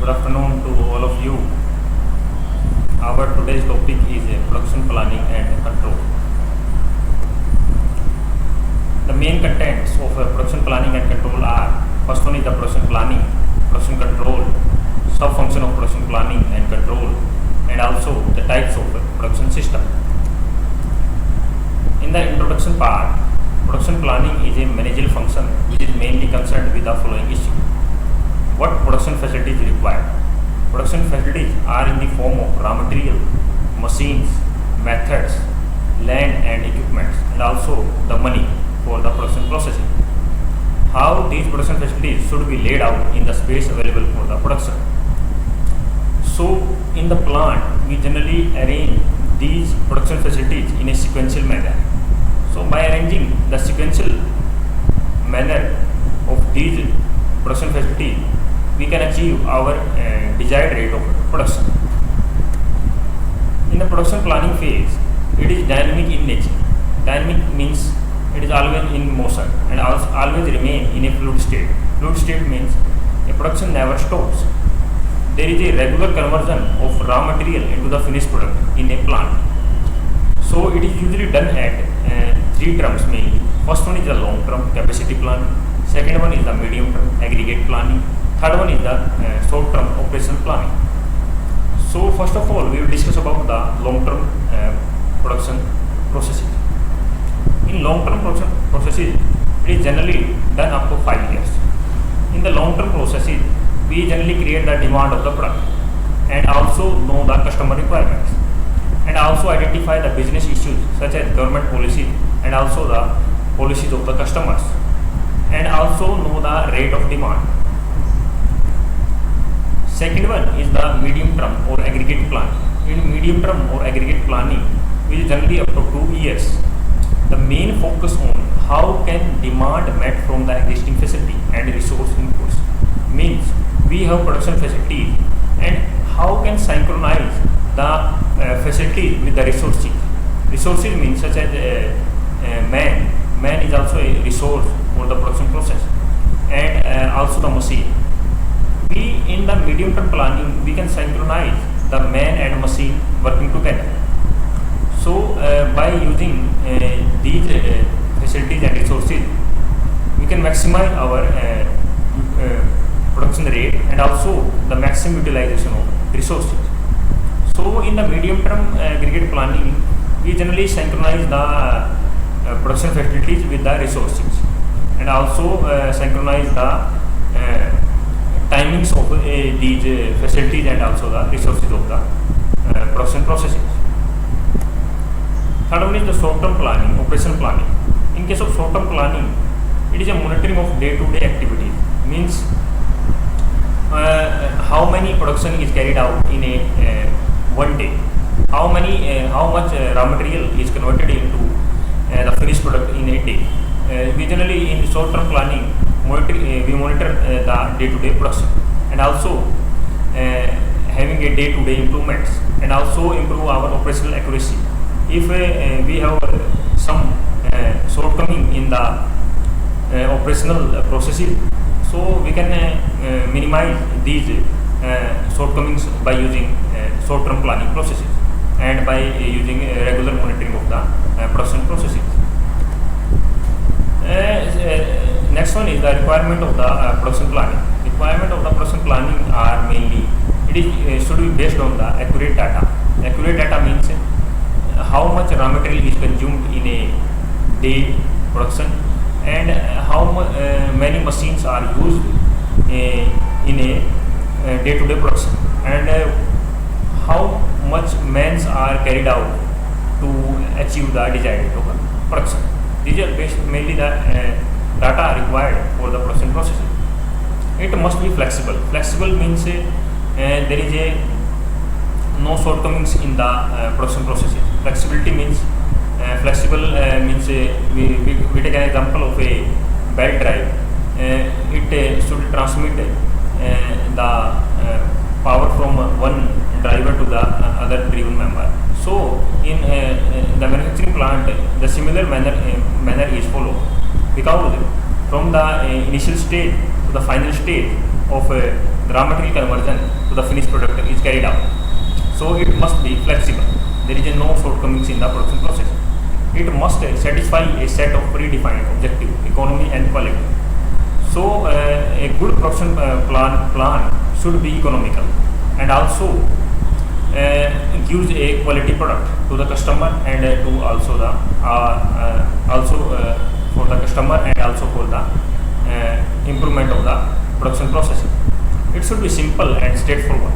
Good afternoon to all of you. Our today's topic is production planning and control. The main contents of production planning and control are: first one is the production planning, production control, sub-function of production planning and control, and also the types of production system. In the introduction part, production planning is a managerial function which is mainly concerned with the following issues. What production facilities required? Production facilities are in the form of raw material, machines, methods, land and equipment, and also the money for the production processing. How these production facilities should be laid out in the space available for the production. So in the plant, we generally arrange these production facilities in a sequential manner. So by arranging the sequential manner of these production facilities, we can achieve our desired rate of production. In the production planning phase, it is dynamic in nature. Dynamic means it is always in motion and always remain in a fluid state. Fluid state means a production never stops. There is a regular conversion of raw material into the finished product in a plant. So it is usually done at three terms mainly. First one is the long term capacity planning. Second one is the medium term aggregate planning. Third one is the short term operational planning. So first of all, we will discuss about the long term production processes. In long term production processes, it is generally done up to 5 years. In the long term processes, we generally create the demand of the product and also know the customer requirements and also identify the business issues such as government policies and also the policies of the customers and also know the rate of demand. Second one is the medium term or aggregate planning. In medium term or aggregate planning, which is generally up to 2 years, the main focus on how can demand met from the existing facility and resource inputs. Means we have production facilities and how can synchronize the facilities with the resources. Resources means such as man. Man is also a resource for the production process and also the machine. We in the medium term planning, we can synchronize the man and machine working together. So by using these facilities and resources, we can maximize our production rate and also the maximum utilization of resources. So in the medium term aggregate planning, we generally synchronize the production facilities with the resources and also synchronize the timings of these facilities and also the resources of the production processes. Third one is the short term planning, operational planning. In case of short term planning, it is a monitoring of day-to-day activities. Means how many production is carried out in a one day, how much raw material is converted into the finished product in a day. We generally in short term planning we monitor the day-to-day production and also having a day-to-day improvements and also improve our operational accuracy. If we have some shortcoming in the operational processes, so we can minimize these shortcomings by using short-term planning processes and by using regular monitoring of the production processes. Next one is the requirement of the production planning. Requirement of the production planning are mainly it should be based on the accurate data. Accurate data means how much raw material is consumed in a day production and how many machines are used in a day-to-day production and how much mans are carried out to achieve the desired rate of production. These are based mainly the data required for the production processes. It must be flexible. Flexible means there is a no shortcomings in the production processes. Flexibility means flexible means we take an example of a belt drive. It should transmit the power from one driver to the other driven member. So in the manufacturing plant, the similar manner is followed because from the initial stage to the final stage of the raw material conversion to the finished product is carried out. So it must be flexible. There is no shortcomings in the production process. It must satisfy a set of predefined objective, economy and quality. So a good production plan should be economical and also gives a quality product to the customer and to also the for the customer and also for the improvement of the production process. It should be simple and straightforward.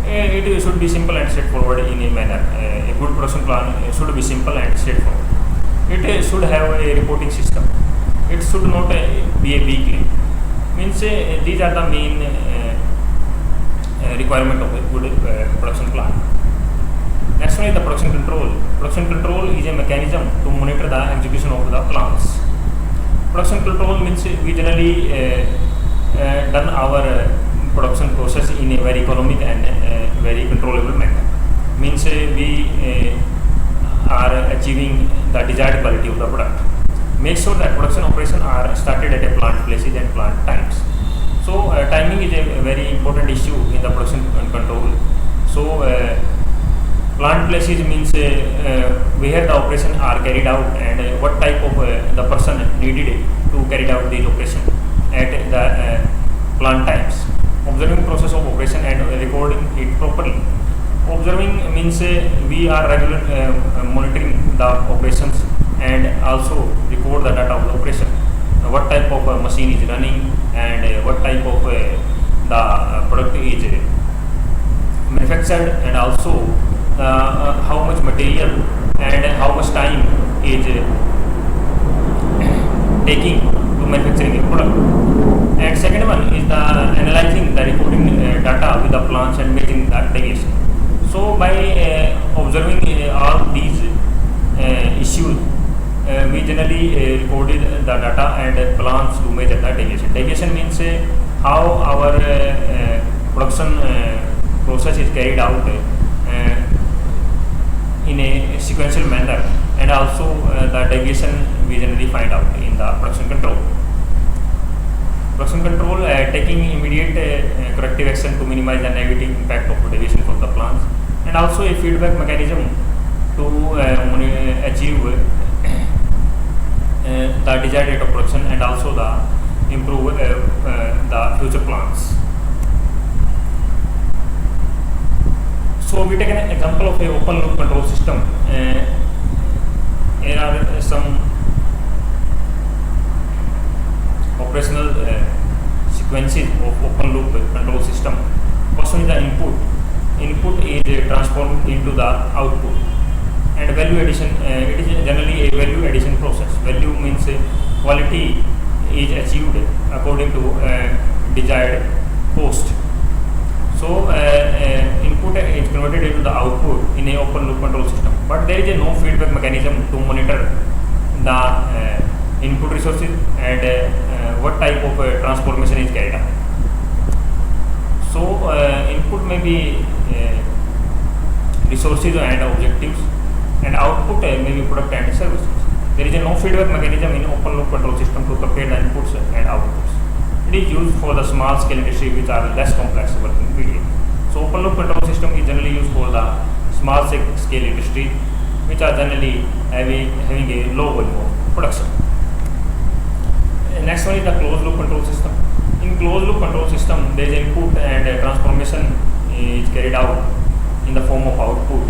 It should be simple and straightforward in a manner. A good production plan should be simple and straightforward. It should have a reporting system. It should not be a weekly. Means these are the main requirement of a good production plan. Next one is the production control. Production control is a mechanism to monitor the execution of the plans. Production control means we generally done our production process in a very economic and very controllable manner. Means we are achieving the desired quality of the product. Make sure that production operations are started at a plant places and plant times. So timing is a very important issue in the production control. So plant places means where the operation are carried out and what type of the person needed to carry out the operation at the plant times. Observing process of operation and recording it properly. Observing means we are regularly monitoring the operations and also record the data of the operation. What type of machine is running and what type of the product is manufactured and also how much material and how much time is taking to manufacturing a product. And second one is the analyzing the recording data with the plants and measuring the deviation. So by observing all these issues, we generally recorded the data and plans to measure the deviation. Deviation means how our production process is carried out in a sequential manner, and also the deviation we generally find out in the production control. Production control taking immediate corrective action to minimize the negative impact of deviation from the plants, and also a feedback mechanism to achieve the desired rate of production and also the improve the future plans. So we take an example of a open loop control system. There are some operational sequences of open loop control system. First one is the input. Input is transformed into the output. And value addition, it is generally a value addition process. Value means quality is achieved according to desired cost. So input is converted into the output in a open loop control system. But there is no feedback mechanism to monitor the input resources and what type of transformation is carried out. So input may be resources and objectives, and output may be product and services. There is no feedback mechanism in open loop control system to compare the inputs and outputs. It is used for the small scale industry which are less complex working medium. So open loop control system is generally used for the small scale industry which are generally having a low volume of production. Next one is the closed loop control system. In closed loop control system, there is input and transformation is carried out in the form of output.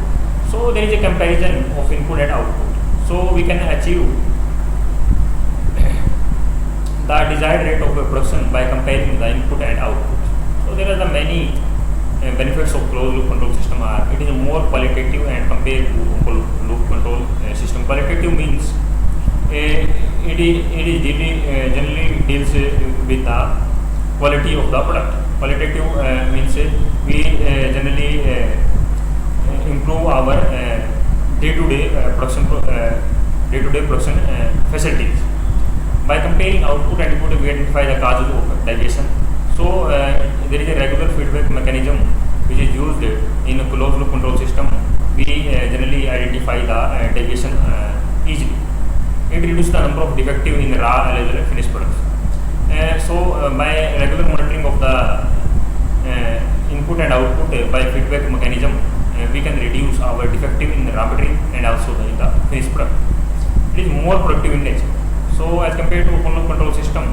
So there is a comparison of input and output. So we can achieve the desired rate of production by comparing the input and output. So there are the many benefits of closed loop control system are it is more qualitative and compared to open loop control system. Qualitative means it is generally deals with the quality of the product. Qualitative means we generally improve our day-to-day production facilities. By comparing output and input, we identify the causes of deviation. So there is a regular feedback mechanism which is used in a closed loop control system. We generally identify the deviation easily. It reduces the number of defective in raw as well as finished products. So by regular monitoring of the input and output by feedback mechanism, we can reduce our defective in the raw material and also in the finished product. It is more productive in nature. So as compared to open loop control system,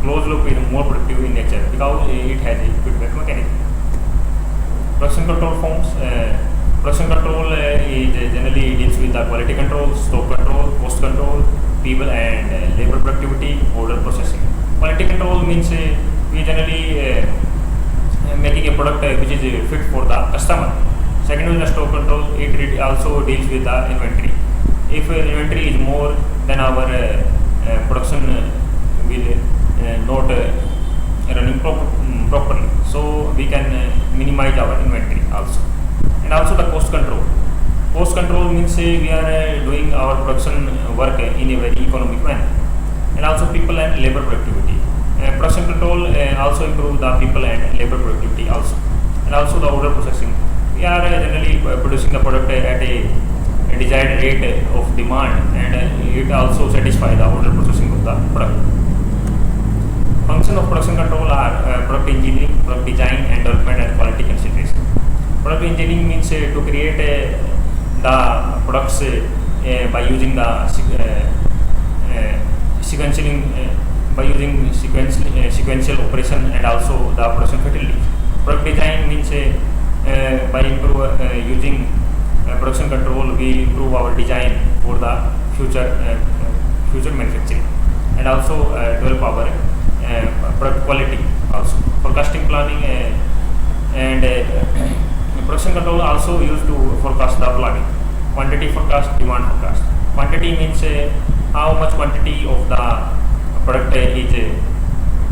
closed loop is more productive in nature because it has a feedback mechanism. Production control forms. Production control is generally deals with the quality control, stock control, cost control, people and labor productivity, order processing. Quality control means we generally making a product which is fit for the customer. Second is the stock control. It also deals with the inventory. If inventory is more than our production will not running properly, so we can minimize our inventory also. And also the cost control. Cost control means we are doing our production work in a very economic manner. And also people and labor productivity. Production control also improve the people and labor productivity also. And also the order processing. We are generally producing the product at a desired rate of demand, and it also satisfies the order processing of the product. Function of production control are product engineering, product design and development and quality consideration. Product engineering means to create the products by using the sequential operation and also the production facilities. Product design means by using production control, we improve our design for the future manufacturing, and also develop our product quality also. Forecasting planning and production control also used to forecast the planning. Quantity forecast, demand forecast. Quantity means how much quantity of the product is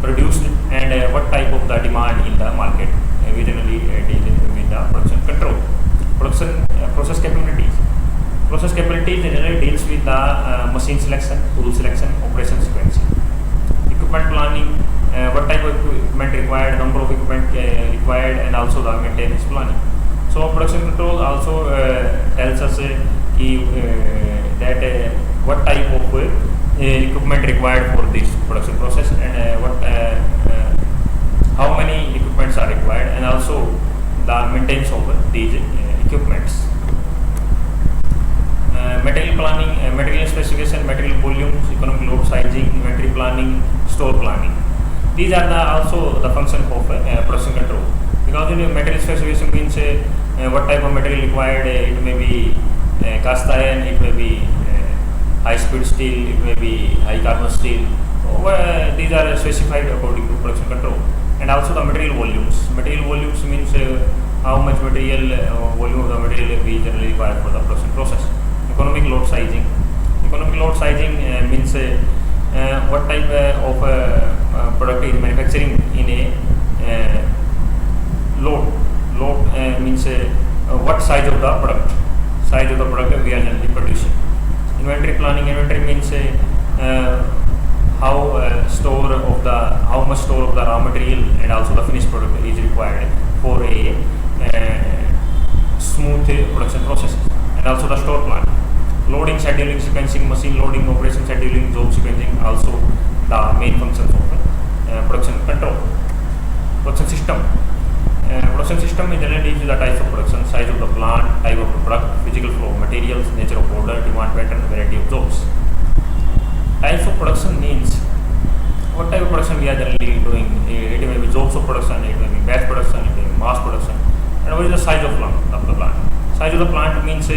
produced and what type of the demand in the market. We generally deal with the production control. Production process capabilities. Process capabilities generally deals with the machine selection, tool selection, operation sequence. Equipment planning, what type of equipment required, number of equipment required, and also the maintenance planning. So production control also tells us that what type of equipment required for this production process, and how many equipments are required, and also the maintenance of these equipments. Material planning, material specification, material volumes, economic load sizing, inventory planning, store planning. These are also the function of production control. Because material specification means what type of material required. It may be cast iron, it may be high speed steel, it may be high carbon steel. These are specified according to production control. And also the material volumes. Material volumes means how much material, volume of the material we generally require for the production process. Economic load sizing. Economic load sizing means what type of product is manufacturing in a load. Load means what size of the product. Size of the product we are generally producing. Inventory planning. Inventory means how much store of the raw material and also the finished product is required for a smooth production process. And also the store plan. Loading, scheduling, sequencing, machine loading, operation scheduling, job sequencing, also the main functions of production control. Production system. Production system is generally deals with the types of production, size of the plant, type of the product, physical flow of materials, nature of order, demand pattern, variety of jobs. Types of production means what type of production we are generally doing. It may be jobs of production, it may be batch production, it may be mass production. And what is the size of the plant? Size of the plant means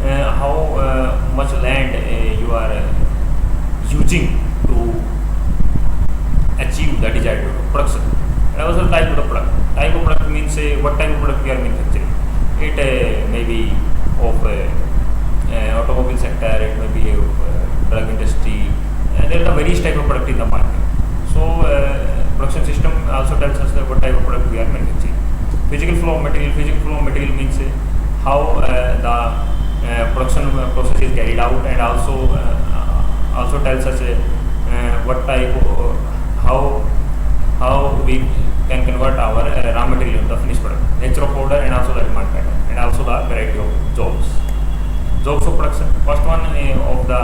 how much land you are using to achieve the desired production. And also the type of the product. Type of product means what type of product we are manufacturing. It may be of automobile sector, it may be of drug industry, and there are various type of product in the market. So production system also tells us what type of product we are manufacturing. Physical flow of material. Physical flow of material means how the production process is carried out, and also tells us what type of, how we can convert our raw material into the finished product. Nature of order and also the demand pattern, and also the variety of jobs. Jobs of production. First one of the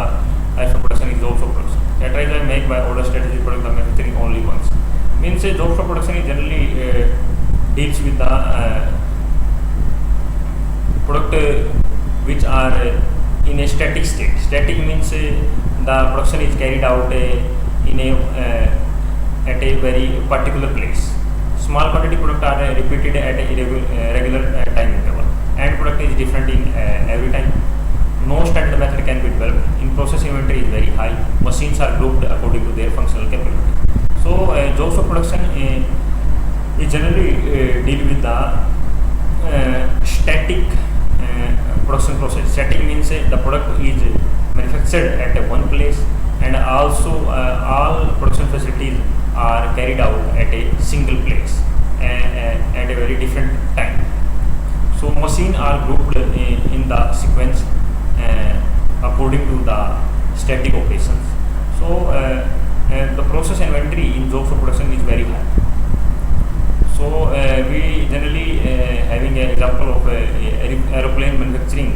types of production is jobs of production. Characterized by make by order strategy product the manufacturing only ones. Means jobs of production is generally deals with the product which are in a static state. Static means the production is carried out in a at a very particular place. Small quantity product are repeated at a regular time interval, and product is different in every time. No standard method can be developed. In process inventory is very high. Machines are grouped according to their functional capability. So jobs of production is generally deal with the static production process. Static means the product is manufactured at one place, and also all production facilities are carried out at a single place at a very different time. So machines are grouped in the sequence according to the static operations. So the process inventory in jobs of production is very high. So we generally having an example of aeroplane manufacturing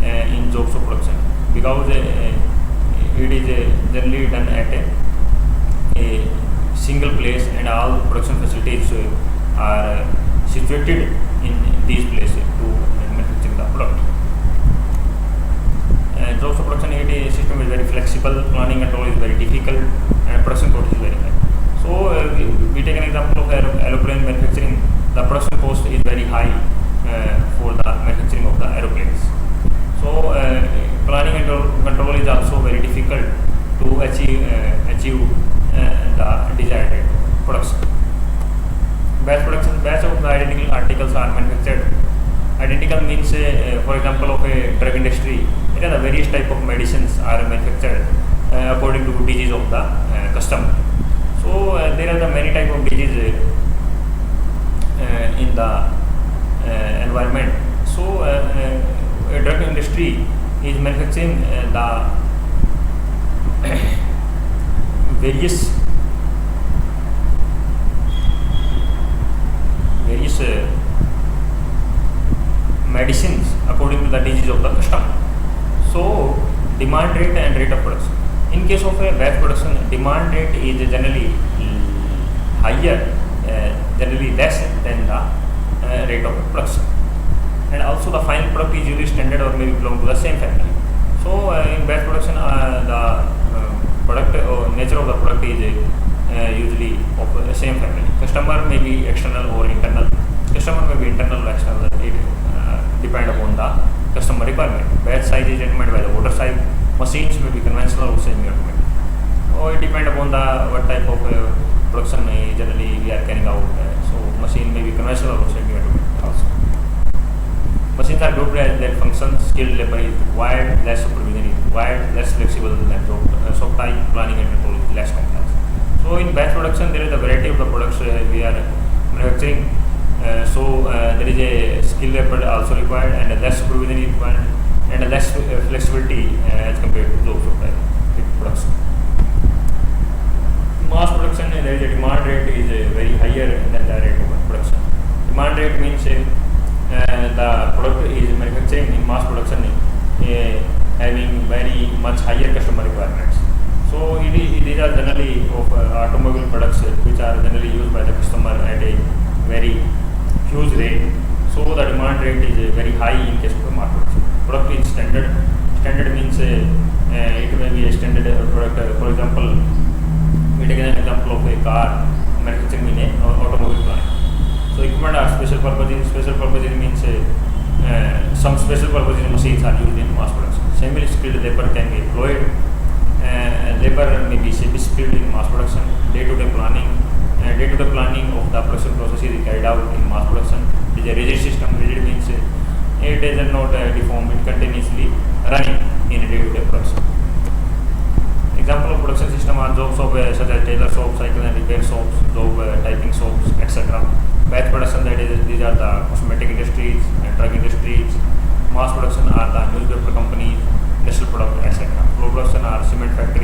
in jobs of production, because it is generally done at a single place, and all production facilities are situated in these places to manufacture the product. Jobs of production system is very flexible, planning control is very difficult, and production cost is very high. So we take an example of aeroplane manufacturing. The production cost is very high for the manufacturing of the aeroplanes. So planning and control is also very difficult to achieve the desired production. Batch production. Batch of the identical articles are manufactured. Identical means, for example, of a drug industry, the various type of medicines are manufactured according to disease of the customer. So there are the many type of diseases in the environment. So a drug industry is manufacturing the various medicines according to the disease of the customer. So demand rate and rate of production. In case of a batch production, demand rate is generally higher, generally less than the rate of production, and also the final product is usually standard or maybe belong to the same family. So in batch production, the product or nature of the product is usually of the same family. Customer may be external or internal. Customer may be internal or external. It depend upon the customer requirement. Batch size is determined by the order size. Machines may be conventional or semi-automatic. Or it depend upon the what type of production generally we are carrying out. So machine may be conventional or semi-automatic also. Machines are grouped as their functions. Skilled labor is required, less supervision is required, less flexible than job type, planning and control is less complex. So in batch production, there is a variety of the products we are manufacturing. So there is a skilled labor also required, and a less supervision is required, and a less flexibility as compared to those of production. Mass production, there is a demand rate is very higher than the rate of production. Demand rate means the product is manufacturing in mass production having very much higher customer requirements. So these are generally of automobile products which are generally used by the customer at a very huge rate. So the demand rate is very high in case of the mass production. Product is standard. Standard means it may be a standard product. For example, we take an example of a car manufacturing in an automobile plant. So equipment are special purposes. Special purposes means some special purposes machines are used in mass production. Semi-skilled labor can be employed. Labor may be semi-skilled in mass production. Day-to-day planning of the production process is carried out in mass production. It is a rigid system. Rigid means it is not deformed. It continuously running in a day-to-day production. Example of production system are jobs of such as tailor shops, cycle and repair shops, job typing shops, etc. Batch production, that is, these are the cosmetic industries and drug industries. Mass production are the newspaper companies, industrial product, etc. Flow production are cement factories.